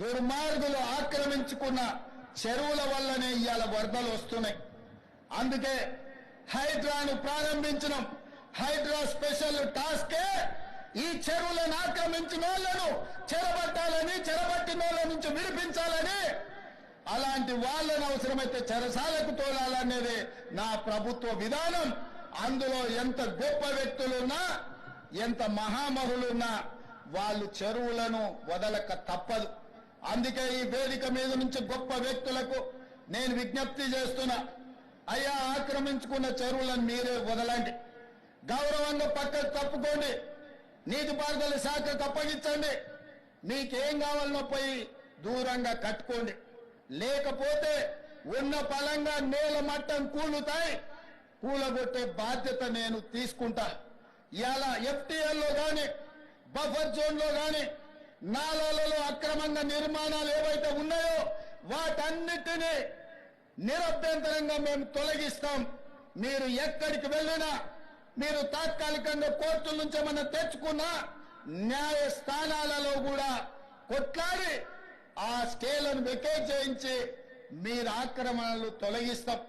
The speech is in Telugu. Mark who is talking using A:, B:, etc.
A: దుర్మార్గులు ఆక్రమించుకున్న చెరువుల వల్లనే ఇవాళ వరదలు వస్తున్నాయి. అందుకే హైడ్రాను ప్రారంభించడం. హైడ్రా స్పెషల్ టాస్కే ఈ చెరువులను ఆక్రమించిన వాళ్ళను చెరబట్టాలని, చెరబట్టిన వాళ్ళ నుంచి విడిపించాలని, అలాంటి వాళ్ళను అవసరమైతే చెరసాలకు తోలాలనేది నా ప్రభుత్వ విధానం. అందులో ఎంత గొప్ప వ్యక్తులున్నా, ఎంత మహామహులున్నా వాళ్ళు చెరువులను వదలక తప్పదు. అందుకే ఈ వేదిక మీద నుంచి గొప్ప వ్యక్తులకు నేను విజ్ఞప్తి చేస్తున్నా, అయ్యా ఆక్రమించుకున్న చెరువులను మీరే వదలండి, గౌరవంగా పక్కకు తప్పుకోండి, నీటిపారుదల శాఖకు అప్పగించండి, మీకేం కావాలనో పోయి దూరంగా కట్టుకోండి. లేకపోతే ఉన్న పలంగా నేల మట్టం కూలుతాయి, కూలగొట్టే బాధ్యత నేను తీసుకుంటా. ఇలా ఎఫ్టీఎల్లో కానీ బఫర్ జోన్లో కానీ నాలాలలో అక్రమంగా నిర్మాణాలు ఏవైతే ఉన్నాయో వాటన్నిటినీ నిరభ్యంతరంగా మేము తొలగిస్తాం. మీరు ఎక్కడికి వెళ్ళినా, మీరు తాత్కాలికంగా కోర్టుల నుంచి ఏమన్నా తెచ్చుకున్నా న్యాయస్థానాలలో కూడా కొట్లాడి ఆ స్కేలను వెకేట్ చేయించి మీరు ఆక్రమణలు తొలగిస్తాం.